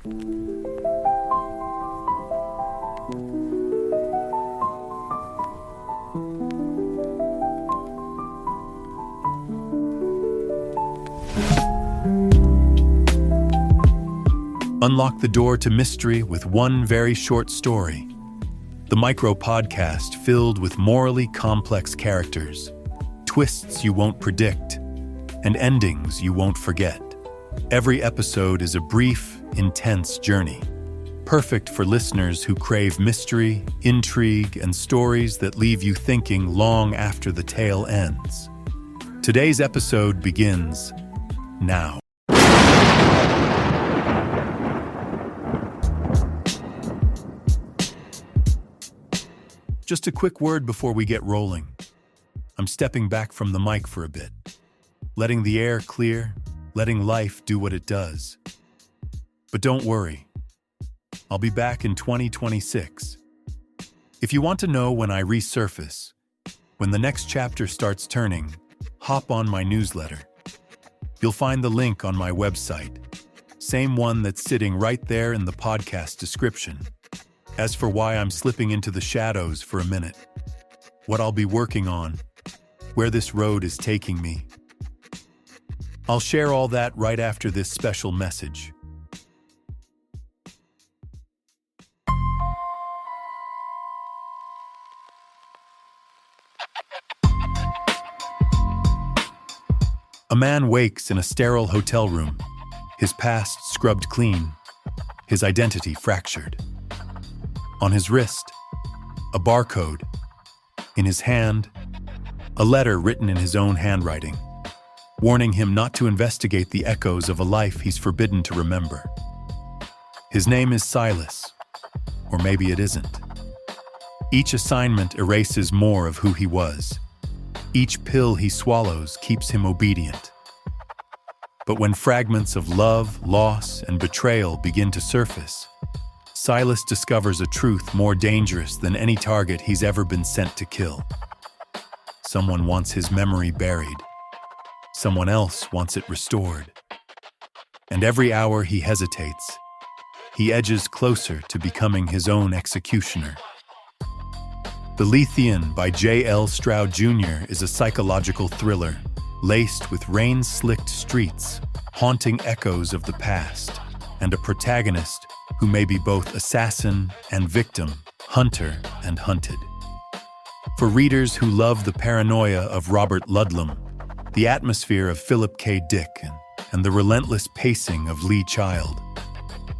Unlock the door to mystery with one very short story. The micro-podcast filled with morally complex characters, twists you won't predict, and endings you won't forget. Every episode is a brief, intense journey, perfect for listeners who crave mystery, intrigue, and stories that leave you thinking long after the tale ends. Today's episode begins now. Just a quick word before we get rolling. I'm stepping back from the mic for a bit, letting the air clear, letting life do what it does. But don't worry, I'll be back in 2026. If you want to know when I resurface, when the next chapter starts turning, hop on my newsletter. You'll find the link on my website, same one that's sitting right there in the podcast description. As for why I'm slipping into the shadows for a minute, what I'll be working on, where this road is taking me, I'll share all that right after this special message. A man wakes in a sterile hotel room, his past scrubbed clean, his identity fractured. On his wrist, a barcode. In his hand, a letter written in his own handwriting, warning him not to investigate the echoes of a life he's forbidden to remember. His name is Silas, or maybe it isn't. Each assignment erases more of who he was. Each pill he swallows keeps him obedient. But when fragments of love, loss, and betrayal begin to surface, Silas discovers a truth more dangerous than any target he's ever been sent to kill. Someone wants his memory buried. Someone else wants it restored. And every hour he hesitates, he edges closer to becoming his own executioner. The Lethean by J.L. Stroud Jr. is a psychological thriller, laced with rain-slicked streets, haunting echoes of the past, and a protagonist who may be both assassin and victim, hunter and hunted. For readers who love the paranoia of Robert Ludlum, the atmosphere of Philip K. Dick, and the relentless pacing of Lee Child,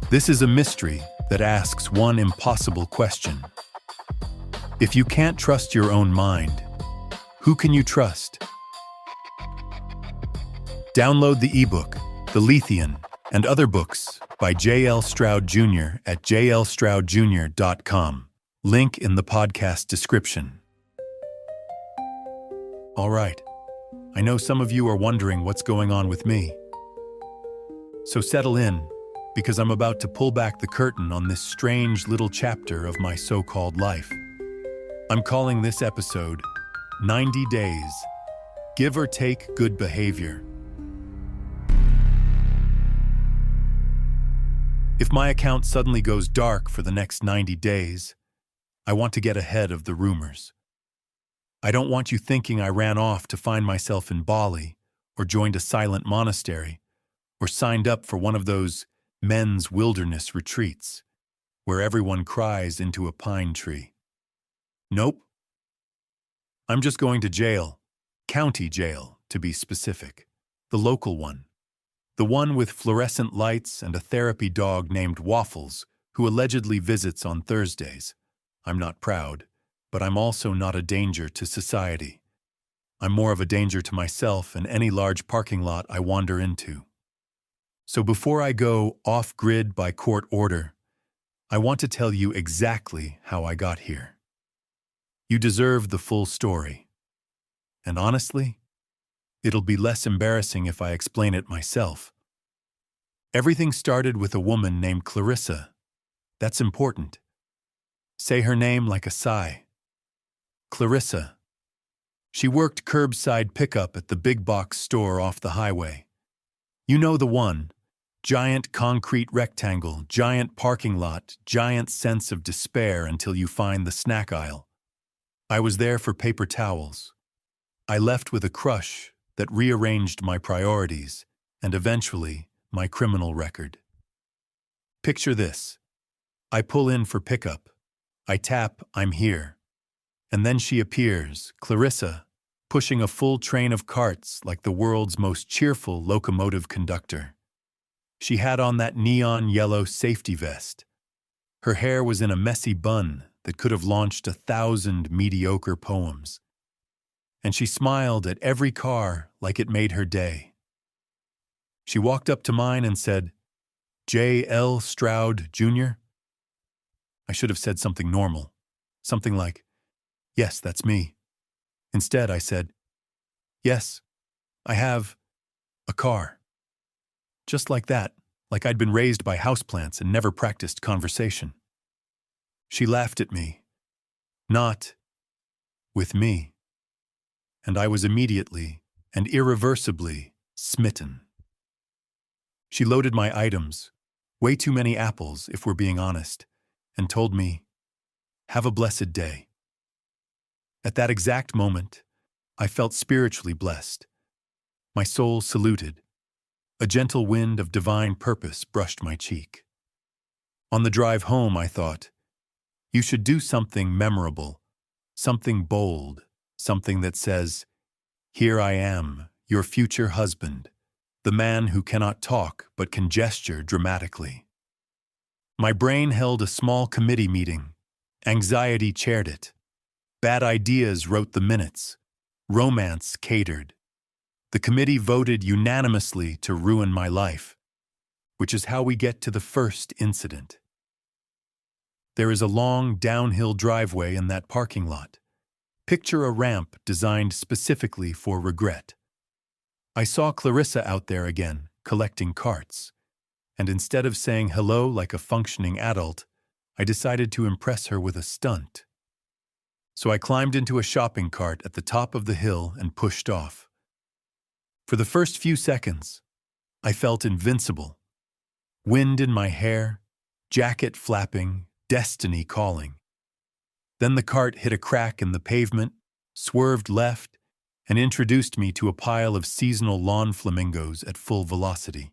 this is a mystery that asks one impossible question. If you can't trust your own mind, who can you trust? Download the ebook, The Lethean, and other books by J.L. Stroud Jr. at jlstroudjr.com. Link in the podcast description. All right, I know some of you are wondering what's going on with me. So settle in, because I'm about to pull back the curtain on this strange little chapter of my so-called life. I'm calling this episode 90 Days, Give or Take Good Behavior. If my account suddenly goes dark for the next 90 days, I want to get ahead of the rumors. I don't want you thinking I ran off to find myself in Bali, or joined a silent monastery, or signed up for one of those men's wilderness retreats, where everyone cries into a pine tree. Nope. I'm just going to jail, county jail to be specific, the local one. The one with fluorescent lights and a therapy dog named Waffles, who allegedly visits on Thursdays. I'm not proud, but I'm also not a danger to society. I'm more of a danger to myself and any large parking lot I wander into. So before I go off-grid by court order, I want to tell you exactly how I got here. You deserve the full story. And honestly, it'll be less embarrassing if I explain it myself. Everything started with a woman named Clarissa. That's important. Say her name like a sigh. Clarissa. She worked curbside pickup at the big box store off the highway. You know the one, Giant concrete rectangle, giant parking lot, giant sense of despair until you find the snack aisle. I was there for paper towels. I left with a crush that rearranged my priorities and eventually my criminal record. Picture this. I pull in for pickup. I tap, "I'm here." And then she appears, Clarissa, pushing a full train of carts like the world's most cheerful locomotive conductor. She had on that neon yellow safety vest. Her hair was in a messy bun that could have launched 1,000 mediocre poems. And she smiled at every car like it made her day. She walked up to mine and said, "J. L. Stroud, Jr.?" I should have said something normal, something like, "Yes, that's me." Instead, I said, "Yes, I have a car." Just like that, like I'd been raised by houseplants and never practiced conversation. She laughed at me. Not with me. And I was immediately and irreversibly smitten. She loaded my items, way too many apples if we're being honest, and told me, "Have a blessed day." At that exact moment, I felt spiritually blessed. My soul saluted. A gentle wind of divine purpose brushed my cheek. On the drive home, I thought, you should do something memorable, something bold, something that says, "Here I am, your future husband, the man who cannot talk but can gesture dramatically." My brain held a small committee meeting. Anxiety chaired it. Bad ideas wrote the minutes. Romance catered. The committee voted unanimously to ruin my life, which is how we get to the first incident. There is a long downhill driveway in that parking lot. Picture a ramp designed specifically for regret. I saw Clarissa out there again, collecting carts, and instead of saying hello like a functioning adult, I decided to impress her with a stunt. So I climbed into a shopping cart at the top of the hill and pushed off. For the first few seconds, I felt invincible. Wind in my hair, jacket flapping, destiny calling. Then the cart hit a crack in the pavement, swerved left, and introduced me to a pile of seasonal lawn flamingos at full velocity.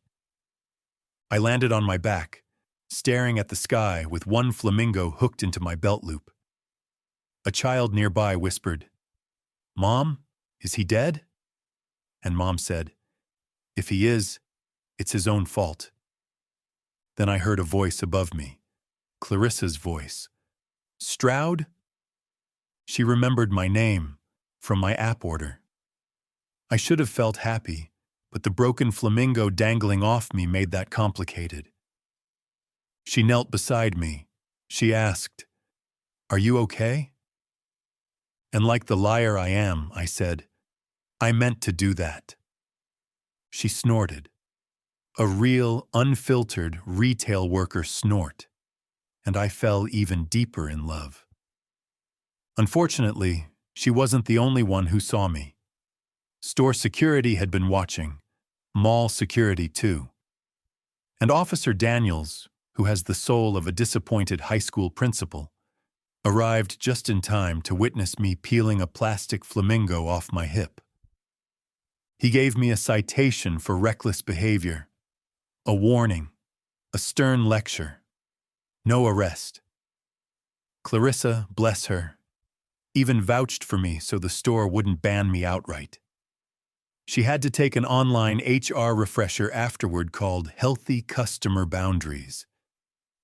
I landed on my back, staring at the sky with one flamingo hooked into my belt loop. A child nearby whispered, "Mom, is he dead?" And Mom said, "If he is, it's his own fault." Then I heard a voice above me, Clarissa's voice. "Stroud?" She remembered my name from my app order. I should have felt happy, but the broken flamingo dangling off me made that complicated. She knelt beside me. She asked, "Are you okay?" And like the liar I am, I said, "I meant to do that." She snorted. A real, unfiltered retail worker snort. And I fell even deeper in love. Unfortunately, she wasn't the only one who saw me. Store security had been watching, mall security too. And Officer Daniels, who has the soul of a disappointed high school principal, arrived just in time to witness me peeling a plastic flamingo off my hip. He gave me a citation for reckless behavior, a warning, a stern lecture, no arrest. Clarissa, bless her, even vouched for me so the store wouldn't ban me outright. She had to take an online HR refresher afterward called Healthy Customer Boundaries.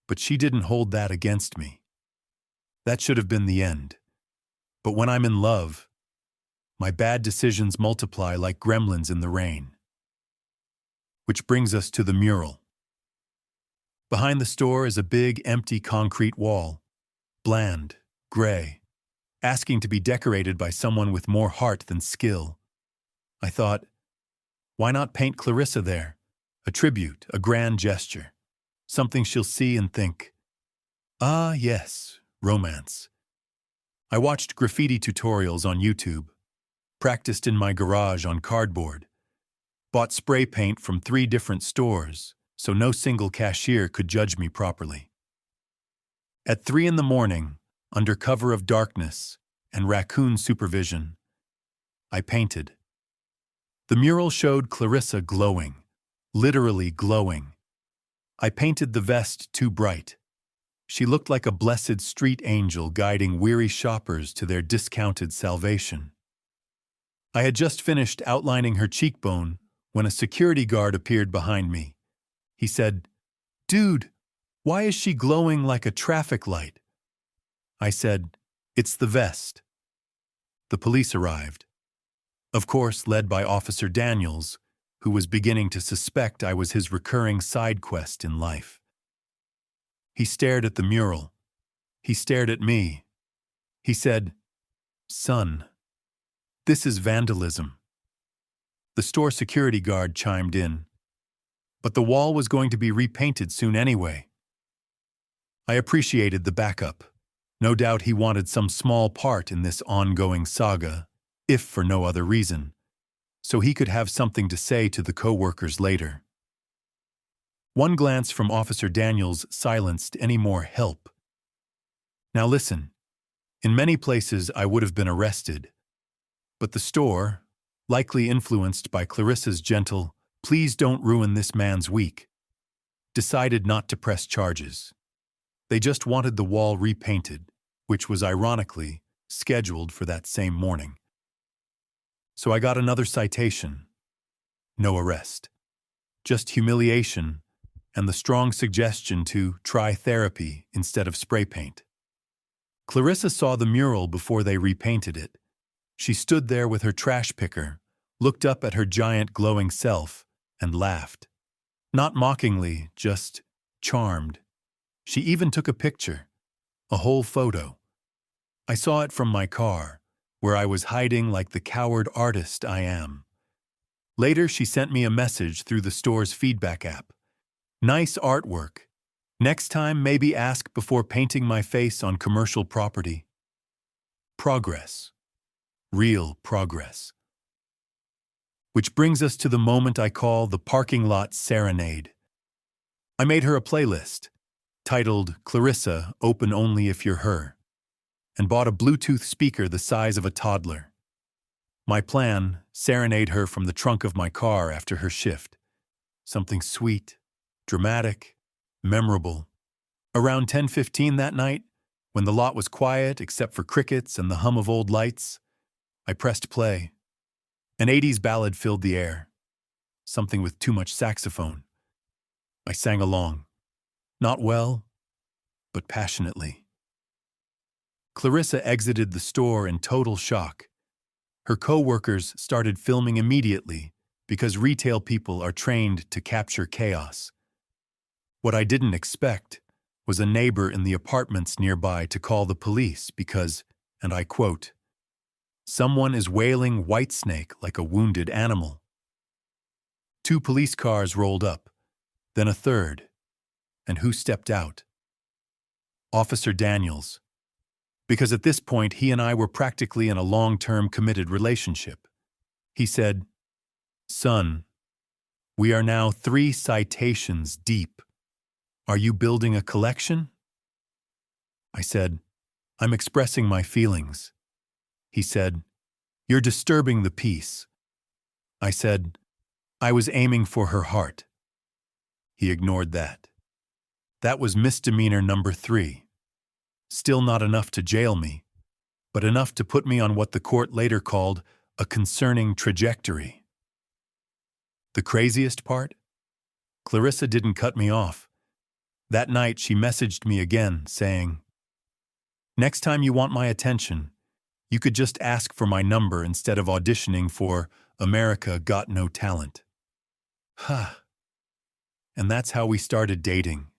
But she didn't hold that against me. That should have been the end. But when I'm in love, my bad decisions multiply like gremlins in the rain. Which brings us to the mural. Behind the store is a big, empty concrete wall, bland, gray, asking to be decorated by someone with more heart than skill. I thought, why not paint Clarissa there? A tribute, a grand gesture, something she'll see and think, "Ah, yes, romance." I watched graffiti tutorials on YouTube, practiced in my garage on cardboard, bought spray paint from 3 different stores, so no single cashier could judge me properly. At 3 in the morning, under cover of darkness and raccoon supervision, I painted. The mural showed Clarissa glowing, literally glowing. I painted the vest too bright. She looked like a blessed street angel guiding weary shoppers to their discounted salvation. I had just finished outlining her cheekbone when a security guard appeared behind me. He said, "Dude, why is she glowing like a traffic light?" I said, "It's the vest." The police arrived. Of course, led by Officer Daniels, who was beginning to suspect I was his recurring side quest in life. He stared at the mural. He stared at me. He said, "Son, this is vandalism." The store security guard chimed in. But the wall was going to be repainted soon anyway. I appreciated the backup. No doubt he wanted some small part in this ongoing saga, if for no other reason, so he could have something to say to the co-workers later. One glance from Officer Daniels silenced any more help. Now listen, in many places I would have been arrested, but the store, likely influenced by Clarissa's gentle, "Please don't ruin this man's week," decided not to press charges. They just wanted the wall repainted, which was ironically scheduled for that same morning. So I got another citation. No arrest. Just humiliation and the strong suggestion to try therapy instead of spray paint. Clarissa saw the mural before they repainted it. She stood there with her trash picker, looked up at her giant glowing self, and laughed. Not mockingly, just charmed. She even took a picture, a whole photo. I saw it from my car, where I was hiding like the coward artist I am. Later, she sent me a message through the store's feedback app. "Nice artwork. Next time, maybe ask before painting my face on commercial property." Progress. Real progress. Which brings us to the moment I call the parking lot serenade. I made her a playlist, titled "Clarissa, Open Only If You're Her," and bought a Bluetooth speaker the size of a toddler. My plan, serenade her from the trunk of my car after her shift. Something sweet, dramatic, memorable. Around 10:15 that night, when the lot was quiet except for crickets and the hum of old lights, I pressed play. An 80s ballad filled the air, something with too much saxophone. I sang along, not well, but passionately. Clarissa exited the store in total shock. Her co-workers started filming immediately because retail people are trained to capture chaos. What I didn't expect was a neighbor in the apartments nearby to call the police because, and I quote, "Someone is wailing Whitesnake like a wounded animal." 2 police cars rolled up, then a third. And who stepped out? Officer Daniels. Because at this point, he and I were practically in a long-term committed relationship. He said, "Son, we are now 3 citations deep. Are you building a collection?" I said, "I'm expressing my feelings." He said, "You're disturbing the peace." I said, "I was aiming for her heart." He ignored that. That was misdemeanor number 3. Still not enough to jail me, but enough to put me on what the court later called a concerning trajectory. The craziest part? Clarissa didn't cut me off. That night she messaged me again, saying, "Next time you want my attention, you could just ask for my number instead of auditioning for America Got No Talent." Ha! And that's how we started dating.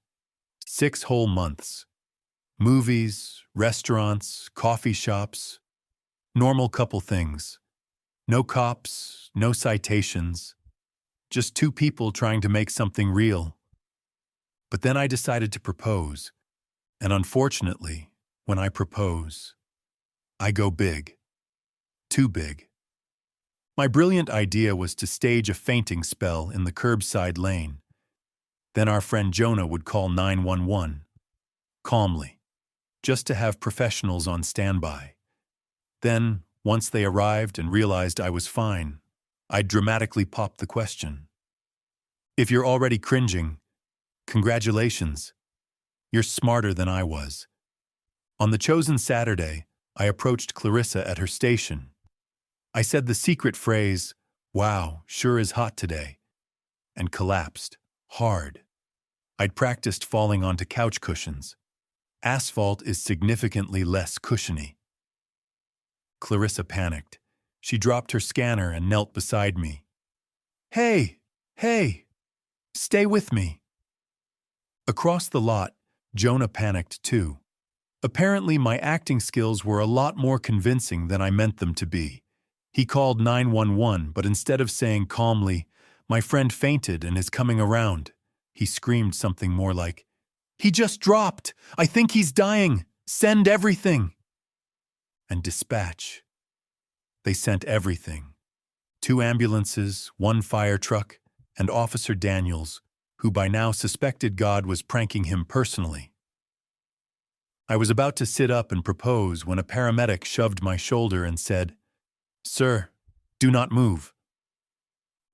6 whole months. Movies, restaurants, coffee shops, normal couple things. No cops, no citations. Just 2 people trying to make something real. But then I decided to propose. And unfortunately, when I propose, I go big. Too big. My brilliant idea was to stage a fainting spell in the curbside lane. Then our friend Jonah would call 911, calmly, just to have professionals on standby. Then, once they arrived and realized I was fine, I'd dramatically pop the question. If you're already cringing, congratulations. You're smarter than I was. On the chosen Saturday, I approached Clarissa at her station. I said the secret phrase, "Wow, sure is hot today," and collapsed, hard. I'd practiced falling onto couch cushions. Asphalt is significantly less cushiony. Clarissa panicked. She dropped her scanner and knelt beside me. Hey, stay with me. Across the lot, Jonah panicked too. Apparently, my acting skills were a lot more convincing than I meant them to be. He called 911, but instead of saying calmly, "My friend fainted and is coming around," he screamed something more like, "He just dropped! I think he's dying! Send everything!" And dispatch. They sent everything. 2 ambulances, 1 fire truck, and Officer Daniels, who by now suspected God was pranking him personally. I was about to sit up and propose when a paramedic shoved my shoulder and said, "Sir, do not move."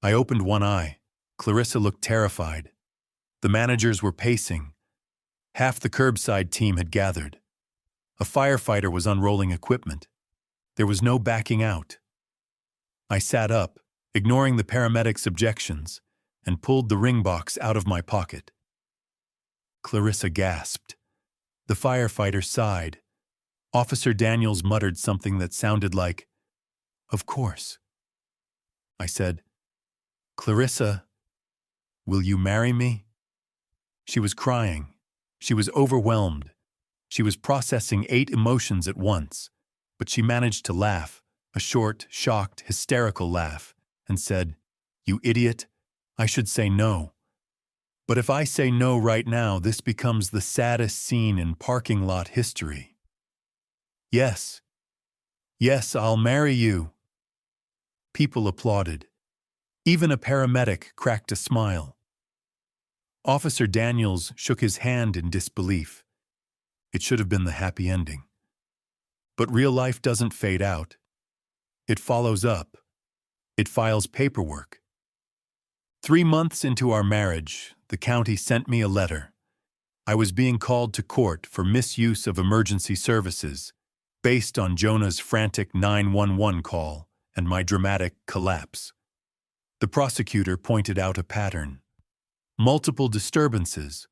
I opened one eye. Clarissa looked terrified. The managers were pacing. Half the curbside team had gathered. A firefighter was unrolling equipment. There was no backing out. I sat up, ignoring the paramedic's objections, and pulled the ring box out of my pocket. Clarissa gasped. The firefighter sighed. Officer Daniels muttered something that sounded like, "Of course." I said, "Clarissa, will you marry me?" She was crying. She was overwhelmed. She was processing 8 emotions at once, but she managed to laugh, a short, shocked, hysterical laugh, and said, "You idiot, I should say no. But if I say no right now, this becomes the saddest scene in parking lot history. Yes, I'll marry you." People applauded. Even a paramedic cracked a smile. Officer Daniels shook his hand in disbelief. It should have been the happy ending. But real life doesn't fade out. It follows up. It files paperwork. 3 months into our marriage, the county sent me a letter. I was being called to court for misuse of emergency services, based on Jonah's frantic 911 call and my dramatic collapse. The prosecutor pointed out a pattern. Multiple disturbances,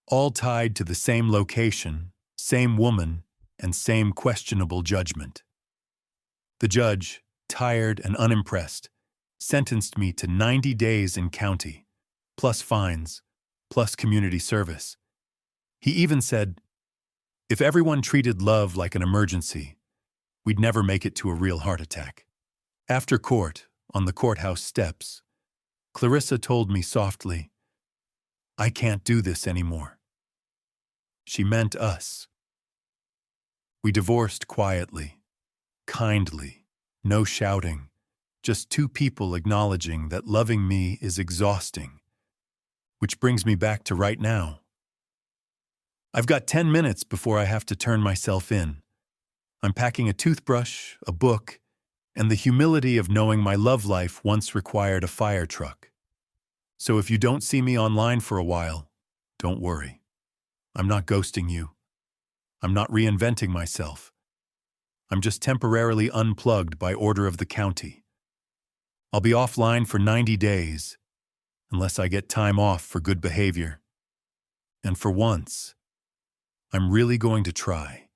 all tied to the same location, same woman, and same questionable judgment. The judge, tired and unimpressed, sentenced me to 90 days in county, plus fines, plus community service. He even said, if everyone treated love like an emergency, we'd never make it to a real heart attack. After court, on the courthouse steps, Clarissa told me softly, "I can't do this anymore." She meant us. We divorced quietly, kindly, no shouting, just 2 people acknowledging that loving me is exhausting. Which brings me back to right now. I've got 10 minutes before I have to turn myself in. I'm packing a toothbrush, a book, and the humility of knowing my love life once required a fire truck. So if you don't see me online for a while, don't worry. I'm not ghosting you. I'm not reinventing myself. I'm just temporarily unplugged by order of the county. I'll be offline for 90 days, unless I get time off for good behavior. And for once, I'm really going to try.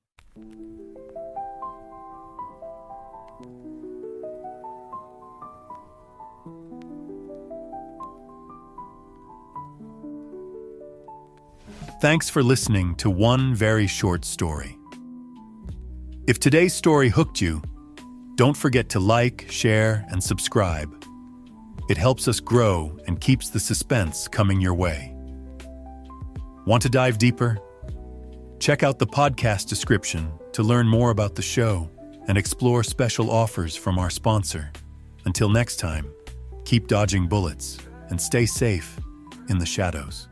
Thanks for listening to One Very Short Story. If today's story hooked you, don't forget to like, share, and subscribe. It helps us grow and keeps the suspense coming your way. Want to dive deeper? Check out the podcast description to learn more about the show and explore special offers from our sponsor. Until next time, keep dodging bullets and stay safe in the shadows.